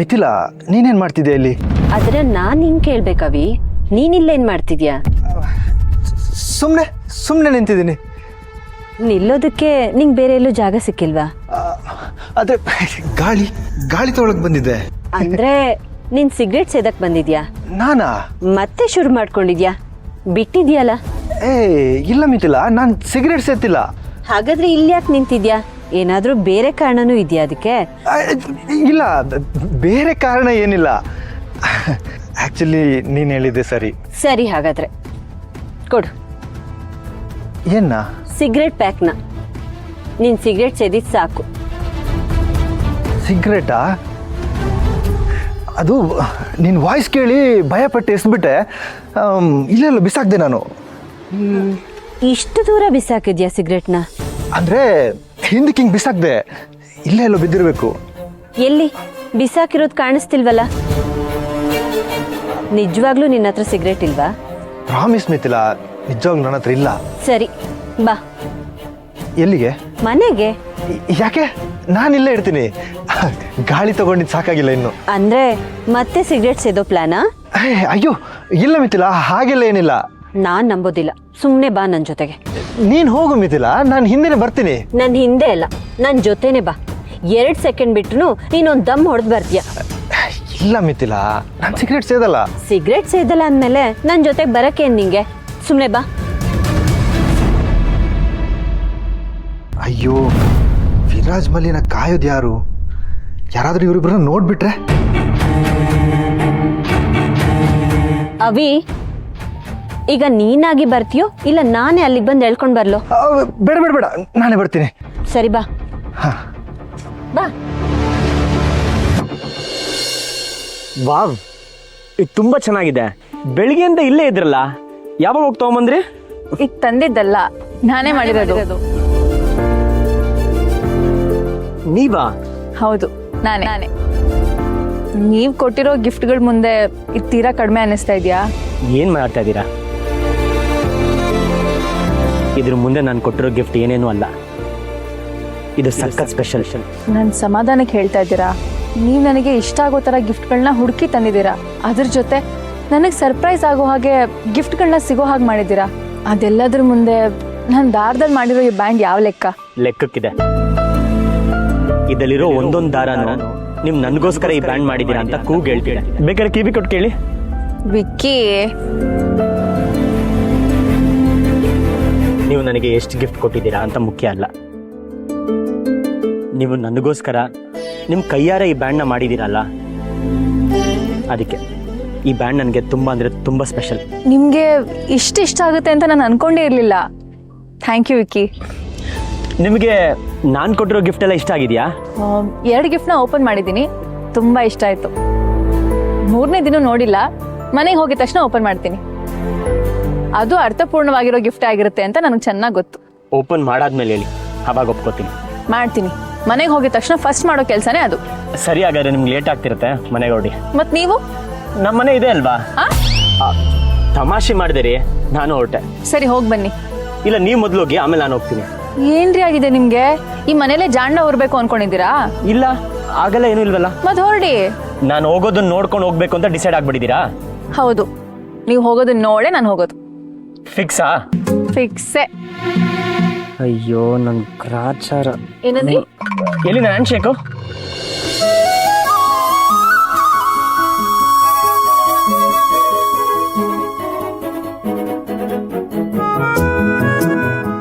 ಮಿಥಿಲಾ, ನೀನೇನು ಮಾಡ್ತಿದ್ಯಾ ಇಲ್ಲಿ? ಆದ್ರೆ ನಾನು ಹಿಂಗೆ ಕೇಳ್ಬೇಕವಿ, ನೀನಿಲ್ಲೇನು ಮಾಡ್ತಿದ್ಯಾ? ಸುಮ್ಮನೆ ನಿಂತಿದ್ದೀನಿ. ನಿಲ್ಲೋದಕ್ಕೆ ನಿಂಗೆ ಬೇರೆ ಎಲ್ಲೂ ಜಾಗ ಸಿಕ್ಕಿಲ್ವಾ? ಆದರೆ ಗಾಳಿ ತೊಗೊಳಕ್ ಬಂದಿದ್ದೆ. ಅಂದ್ರೆ ನೀನ್ ಸಿಗರೇಟ್ ಸೇದಕ್ ಬಂದಿದ್ಯಾ? ನಾನಾ? ಮತ್ತೆ ಶುರು ಮಾಡ್ಕೊಂಡಿದ್ಯಾ? ಬಿಟ್ಟಿದ್ಯಲ್ಲ? ಏ ಇಲ್ಲ ಮಿಥಿಲಾ, ನಾನು ಸಿಗರೇಟ್ ಸೇತಿಲ್ಲ. ಹಾಗಾದ್ರೆ ಇಲ್ಲಿ ಯಾಕೆ ನಿಂತಿದ್ಯಾ? ಏನಾದ್ರೂ ಬೇರೆ ಕಾರಣನೂ ಇದೆಯಾ ಅದಕ್ಕೆ? ಇಲ್ಲ, ಬೇರೆ ಕಾರಣ ಏನಿಲ್ಲ. ಆಕ್ಚುಲಿ ನೀನು ಹೇಳಿದ್ದೆ ಸರಿ. ಹಾಗಾದ್ರೆ ಕೊಡು. ಏನ? ಸಿಗರೇಟ್ ಪ್ಯಾಕ್ನ. ನೀನ್ ಸಿಗರೇಟ್ ಸೇದಿದ್ ಸಾಕು. ಸಿಗರೇಟಾ? ಅದು ನಿನ್ನ ವಾಯ್ಸ್ ಕೇಳಿ ಭಯಪಟ್ಟು ಎಸ್ಬಿಟ್ಟೆ. ಇಲ್ಲೆಲ್ಲ ಬಿಸಾಕ್ದೆ ನಾನು. ಇಷ್ಟು ದೂರ ಬಿಸಾಕಿದ್ಯಾ ಸಿಗರೇಟ್ನ? ಅಂದರೆ ಹಿಂದಕ್ಕೆ ಹಿಂಗೆ ಬಿಸಾಕ್ದೆ. ಇಲ್ಲೇ ಎಲ್ಲೋ ಬಿದ್ದಿರಬೇಕು. ಎಲ್ಲಿ ಬಿಸಾಕಿರೋದು ಕಾಣಿಸ್ತಿಲ್ವಲ್ಲ? ನಿಜವಾಗ್ಲೂ ನಿನ್ನ ಹತ್ರ ಸಿಗರೇಟ್ ಇಲ್ವಾ? ಪ್ರಾಮಿಸ್ ಮಿಥಿಲಾ, ನಿಜವಾಗ್ಲೂ ನನ್ನ ಹತ್ರ ಇಲ್ಲ. ಸರಿ ಬಾ. ಎಲ್ಲಿಗೆ? ಮನೆಗೆ. ಯಾಕೆ? ನಾನಿಲ್ಲೇ ಇರ್ತೀನಿ. ಗಾಳಿ ತಗೊಂಡಿದ್ದು ಸಾಕಾಗಿಲ್ಲ ಇನ್ನು. ಅಂದ್ರೆ ಮತ್ತೆ ಸಿಗರೇಟ್ ಸೇದೋ ಪ್ಲಾನಾ? ಅಯ್ಯೋ ಇಲ್ಲ ಮಿಥಿಲಾ, ಹಾಗೆಲ್ಲ ಏನಿಲ್ಲ. ನಾನ್ ನಂಬೋದಿಲ್ಲ. ಸುಮ್ನೆ ಬಾ ನನ್ ಜೊತೆಗೆ. ನೀನ್ ಹೋಗು ಮಿಥಿಲಾ, ನಾನು ಹಿಂದೆನೆ ಬರ್ತೀನಿ. ನನ್ ಹಿಂದೆ ಅಲ್ಲ, ನನ್ ಜೊತೆನೆ ಬಾ. 2 ಸೆಕೆಂಡ್ ಬಿಟ್ರು ನೀನೊಂದ್ ದಮ್ ಹೊಡೆದ್ ಬರ್ತೀಯ. ಇಲ್ಲ ಮಿಥಿಲಾ, ನಾನು ಸಿಗರೇಟ್ ಸೇದಲ್ಲ. ಸಿಗರೇಟ್ ಸೇದಲ್ಲ ಅಂದ್ಮೇಲೆ ನನ್ ಜೊತೆಗೆ ಬರಕೇನ್ ನಿಂಗೆ? ಸುಮ್ನೆ ಬಾ. ಅಯ್ಯೋ, ವಿರಾಜ್ ಮಲ್ಲಿನ ಕಾಯೋದು ಯಾರು? ಯಾರಾದ್ರೂ ಇವರಿಬ್ಬರನ್ನ ನೋಡ್ಬಿಟ್ರೆ? ಅವಿ, ಈಗ ನೀನಾಗಿ ಬರ್ತೀಯೋ ಇಲ್ಲ ನಾನೇ ಅಲ್ಲಿಗೆ ಬಂದು ಹೇಳ್ಕೊಂಡ್ ಬರ್ಲೋ? ಬೇಡ, ನಾನೇ ಬರ್ತೀನಿ. ಸರಿ ಬಾ. ಬಾ. ವಾವ್, ಇದು ತುಂಬಾ ಚೆನ್ನಾಗಿದೆ. ಬೆಳಿಗ್ಗೆಯಿಂದ ಇಲ್ಲೇ ಇದ್ರಲ್ಲ, ಯಾವಾಗ ಹೋಗಿ ತಗೊಂಬಂದ್ರಿ? ಈಗ ತಂದಿದ್ದಲ್ಲ, ನಾನೇ ಮಾಡಿರೋದು. ನೀವಾ? ಹೌದು, ನಾನೇ. ನೀವ್ ಕೊಟ್ಟಿರೋ ಗಿಫ್ಟ್ಗಳ ಮುಂದೆ ಇದು ತೀರಾ ಕಡಿಮೆ ಅನ್ನಿಸ್ತಾ ಇದೆಯಾ? ಏನ್ ಮಾಡ್ತಾ ಇದ್ದೀರಾ? ಇದ್ರ ಮುಂದೆ ನಾನು ಕೊಟ್ಟಿರೋ ಗಿಫ್ಟ್ ಏನೇನು ಅಲ್ಲ. ಇದು ಸಖತ್ ಸ್ಪೆಷಲ್. ನನ್ನ ಸಮಾಧಾನಕ್ಕೆ ಹೇಳ್ತಾ ಇದ್ದೀರಾ? ನೀವು ನನಗೆ ಇಷ್ಟ ಆಗೋ ಥರ ಗಿಫ್ಟ್ಗಳನ್ನ ಹುಡುಕಿ ತಂದಿದ್ದೀರಾ. ಅದ್ರ ಜೊತೆ ನನಗೆ ಸರ್ಪ್ರೈಸ್ ಆಗೋ ಹಾಗೆ ಗಿಫ್ಟ್ಗಳನ್ನ ಸಿಗೋ ಹಾಗೆ ಮಾಡಿದ್ದೀರಾ. ಅದೆಲ್ಲದ್ರ ಮುಂದೆ ನಾನು ದಾರದಲ್ಲಿ ಮಾಡಿರೋ ಈ ಬ್ಯಾಂಡ್ ಯಾವ ಲೆಕ್ಕಕ್ಕಿದೆ. ಇದಲ್ಲಿರೋ ಒಂದೊಂದು ದಾರನು ನೀವು ನನಗೋಸ್ಕರ ಈ ಬ್ಯಾಂಡ್ ಮಾಡಿದ್ದೀರಾ ಅಂತ ಕೂಗ್ ಹೇಳ್ತೀರಾ. ಬೇಕಾದ್ರೆ ಕಿವಿ ಕೊಟ್ಟು ಕೇಳಿ. ವಿಕ್ಕಿ, ನೀವು ನನಗೆ ಎಷ್ಟು ಗಿಫ್ಟ್ ಕೊಟ್ಟಿದ್ದೀರಾ ಅಂತ ಮುಖ್ಯ ಅಲ್ಲ. ನೀವು ನನಗೋಸ್ಕರ ನಿಮ್ಮ ಕೈಯಾರ ಈ ಬ್ಯಾಂಡ್ನ ಮಾಡಿದ್ದೀರಲ್ಲ, ಅದಕ್ಕೆ ಈ ಬ್ಯಾಂಡ್ ನನಗೆ ತುಂಬ ಅಂದರೆ ತುಂಬ ಸ್ಪೆಷಲ್. ನಿಮಗೆ ಇಷ್ಟ ಆಗುತ್ತೆ ಅಂತ ನಾನು ಅನ್ಕೊಂಡೇ ಇರಲಿಲ್ಲ. Thank you Vicky. ನಿಮಗೆ ನಾನು ಕೊಟ್ಟಿರೋ ಗಿಫ್ಟ್ ಎಲ್ಲ ಇಷ್ಟ ಆಗಿದೆಯಾ? 2 ಗಿಫ್ಟ್ನ ಓಪನ್ ಮಾಡಿದ್ದೀನಿ, ತುಂಬ ಇಷ್ಟ ಆಯಿತು. 3ನೇ ದಿನ ನೋಡಿಲ್ಲ, ಮನೆಗೆ ಹೋಗಿದ ತಕ್ಷಣ ಓಪನ್ ಮಾಡ್ತೀನಿ. ಅದು ಅರ್ಥಪೂರ್ಣವಾಗಿರೋ ಗಿಫ್ಟ್ ಆಗಿರುತ್ತೆ ಅಂತ ನನಗೆ ಚೆನ್ನಾಗಿ ಗೊತ್ತು. ಓಪನ್ ಮಾಡಾದ್ಮೇಲೆ ಹೇಳಿ, ಅವಾಗ ಒಪ್ಕೋತೀನಿ. ಮಾಡ್ತೀನಿ. ಮನೆಗೆ ಹೋಗಿದ ತಕ್ಷಣ ಫಸ್ಟ್ ಮಾಡೋ ಕೆಲಸನೇ ಅದು. ಸರಿ, ಹಾಗಾದ್ರೆ ನಿಮ್ಗೆ ಲೇಟ್ ಆಗ್ತಿರುತ್ತೆ, ಮನೆಗೆ ಹೊಡಿ. ಮತ್ತು ನೀವು? ನಮ್ಮ ಮನೆ ಇದೆ ಅಲ್ವಾ? ತಮಾಷೆ ಮಾಡಿದಿರಿ, ನಾನು ಹೊರಟೆ. ಸರಿ, ಹೋಗಿ ಬನ್ನಿ. ಇಲ್ಲ, ನೀವು ಮೊದಲು ಹೋಗಿ, ಆಮೇಲೆ ನಾನು ಹೋಗ್ತೀನಿ. ಏನ್ರಿ ಆಗಿದೆ ನಿಮ್ಗೆ? ಈ ಮನೇಲೆ ಜಾಂಡ ಹೊರಬೇಕು ಅನ್ಕೊಂಡಿದ್ದೀರಾ? ಇಲ್ಲ, ಆಗಲ್ಲ, ಏನೂ ಇಲ್ವಲ್ಲ. ಮತ್ತೆ ಹೊರಡಿ. ನಾನು ಹೋಗೋದನ್ನ ನೋಡ್ಕೊಂಡು ಹೋಗ್ಬೇಕು ಅಂತ ಡಿಸೈಡ್ ಆಗ್ಬಿಟ್ಟಿದ್ದೀರಾ? ಹೌದು, ನೀವು ಹೋಗೋದನ್ನ ನೋಡೇ ನಾನು ಹೋಗೋದು. ಫಿಕ್ಸಾ? ಫಿಕ್ಸೆ. ಅಯ್ಯೋ, ನನ್ನ ಗ್ರಾಚಾರ. ಏನಂದ್ರಿ? ಎಲ್ಲಿ ನನ್ನ ಹ್ಯಾಂಡ್ ಶೇಕು?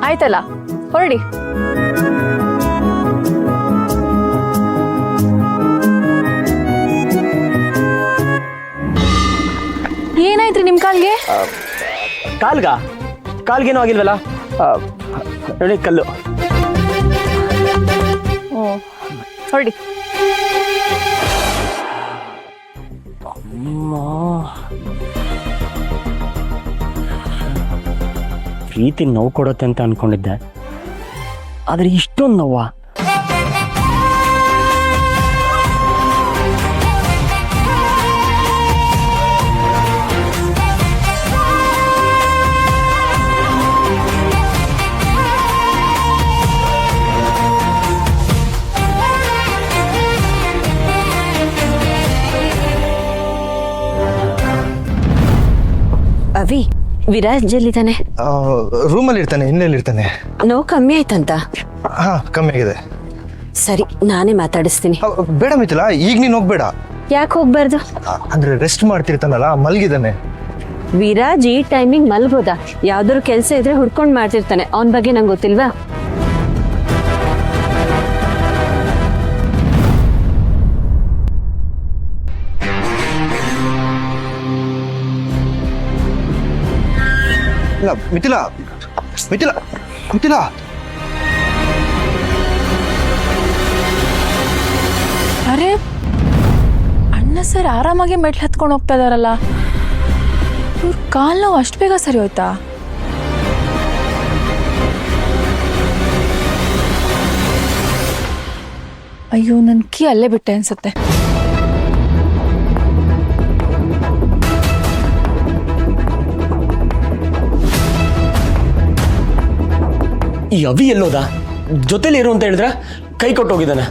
ಆಯ್ತಲ್ಲ, ಹೊರಡಿ. ಏನಾಯ್ತ್ರಿ ನಿಮ್ ಕಾಲ್ಗೆ? ಕಾಲ್ಗೇನೂ ಆಗಿಲ್ವಲ್ಲ, ನೋಡಿ ಕಲ್ಲು. ಓ, ಹೊರಡಿ. ಪ್ರೀತಿ ನೋವು ಕೊಡುತ್ತೆ ಅಂತ ಅನ್ಕೊಂಡಿದ್ದೆ, ಆದ್ರೆ ಇಷ್ಟೊಂದು ನೋವಾ? ಅವಿ, ವಿರಾಜ್ ಎಲ್ಲಿದ್ದಾನೆ? ರೂಮಲ್ಲಿ ಇರ್ತಾನೆ, ಇನ್ನೆಲ್ಲಿರ್ತಾನೆ? ನೋವು ಕಮ್ಮಿ ಆಯ್ತಂತ? ಹಾಂ, ಕಮ್ಮಿ ಆಗಿದೆ. ಸರಿ, ನಾನೇ ಮಾತಾಡಿಸ್ತೀನಿ. ಬೇಡ ಮಿಥಿಲಾ, ಈಗ ನೀನು ಹೋಗ್ಬೇಡ. ಯಾಕೆ ಹೋಗ್ಬಾರ್ದು? ಅಂದರೆ ರೆಸ್ಟ್ ಮಾಡ್ತಿರ್ತಾನಲ್ಲ, ಮಲಗಿದ್ದಾನೆ. ವಿರಾಜ್ ಈ ಟೈಮಿಂಗ್ ಮಲ್ಬೋದಾ? ಯಾವ್ದಾದ್ರು ಕೆಲಸ ಇದ್ರೆ ಹುಡ್ಕೊಂಡು ಮಾಡ್ತಿರ್ತಾನೆ. ಅವನ ಬಗ್ಗೆ ನಂಗೆ ಗೊತ್ತಿಲ್ವಾ? ಇಲ್ಲ ಮಿಥಿಲಾ, ಮಿಥಿಲಾ, ಮಿಥಿಲಾ. ಅರೆ, ಅಣ್ಣ ಸರ್ ಆರಾಮಾಗಿ ಮೆಟ್ಲು ಹತ್ಕೊಂಡು ಹೋಗ್ತಾ ಇದಾರಲ್ಲ. ಇವ್ರ ಕಾಲು ನೋವು ಅಷ್ಟು ಬೇಗ ಸರಿ ಹೋಯ್ತಾ? ಅಯ್ಯೋ, ನನ್ನ ಕೀ ಅಲ್ಲೇ ಬಿಟ್ಟೆ ಅನ್ಸುತ್ತೆ. ಈ ಅವಿ ಎಲ್ಲೋದ? ಜೊತೆಲಿ ಇರು ಅಂತ ಹೇಳಿದ್ರ ಕೈ ಕೊಟ್ಟೋಗಿದ್ದಾನೆ.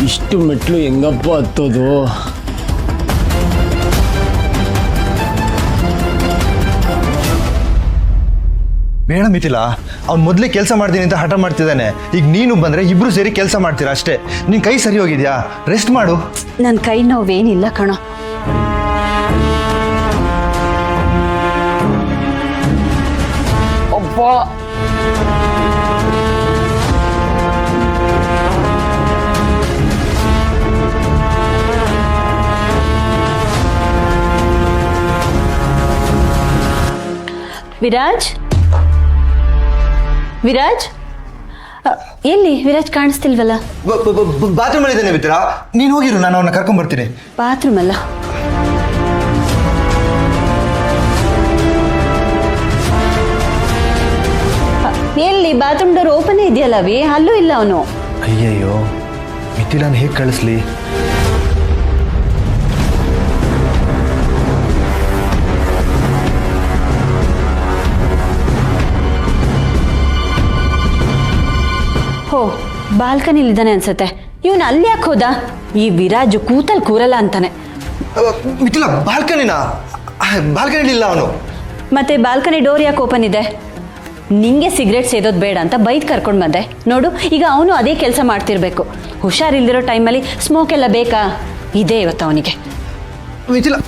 ಇಷ್ಟು ಮೆಟ್ಲು ಹೆಂಗಪ್ಪ ಹತ್ತೋದು? ಬೇಡ ಮಿಥಿಲಾ, ಅವ್ನು ಮೊದಲೇ ಕೆಲಸ ಮಾಡ್ತೀನಿ ಅಂತ ಹಠ ಮಾಡ್ತಿದ್ದಾನೆ. ಈಗ ನೀನು ಬಂದರೆ ಇಬ್ರು ಸೇರಿ ಕೆಲಸ ಮಾಡ್ತೀರಾ ಅಷ್ಟೇ. ನಿನ್ನ ಕೈ ಸರಿ ಹೋಗಿದ್ಯಾ? ರೆಸ್ಟ್ ಮಾಡು. ನನ್ನ ಕೈ ನೋವೇನಿಲ್ಲ ಕಣೋ. ಅಪ್ಪ, ವಿರಾಜ್, ವಿರಾಜ್ ಎಲ್ಲಿ? ವಿರಾಜ್ ಕಾಣಿಸ್ತಿಲ್ವಲ್ಲ? ಬಾತ್ರೂಮ್ ಅಲ್ಲಿ ಇದ್ದಾನೆ ಮಿಥಿಲಾ, ನೀನು ಹೋಗಿರು, ನಾನು ಅವನ್ನ ಕರ್ಕೊಂಡ್ ಬರ್ತೀನಿ. ಬಾತ್ರೂಮ್ ಅಲ್ಲ? ಎಲ್ಲಿ? ಬಾತ್ರೂಮ್ ಡೋರ್ ಓಪನ್ ಇದೆಯಲ್ಲ ಅವಿ, ಅಲ್ಲೂ ಇಲ್ಲ ಅವನು. ಅಯ್ಯಯ್ಯೋ, ಮಿಥಿಲಾನ ಹೇಗೆ ಕಳಿಸ್ಲಿ? ಹೋ, ಬಾಲ್ಕನಿಲಿದ್ದಾನೆ ಅನ್ಸತ್ತೆ. ಇವನು ಅಲ್ಲಿ ಯಾಕೆ ಹೋದ? ಈ ವಿರಾಜು ಕೂತಲ್ ಕೂರಲ್ಲ ಅಂತಾನೆ. ಮಿಥಿಲಾ, ಬಾಲ್ಕನಿನಾ? ಬಾಲ್ಕನಿ ಇಲ್ಲ ಅವನು. ಮತ್ತೆ ಬಾಲ್ಕನಿ ಡೋರ್ ಯಾಕೆ ಓಪನ್ ಇದೆ? ನಿಂಗೆ ಸಿಗರೇಟ್ ಸೇದೋದು ಬೇಡ ಅಂತ ಬೈಕ್ ಕರ್ಕೊಂಡು ಬಂದೆ ನೋಡು. ಈಗ ಅವನು ಅದೇ ಕೆಲಸ ಮಾಡ್ತಿರ್ಬೇಕು. ಹುಷಾರಿಲ್ದಿರೋ ಟೈಮಲ್ಲಿ ಸ್ಮೋಕ್ ಎಲ್ಲ ಬೇಕಾ? ಇದೇ ಇವತ್ತು ಅವನಿಗೆ. ಮಿಥಿಲಾ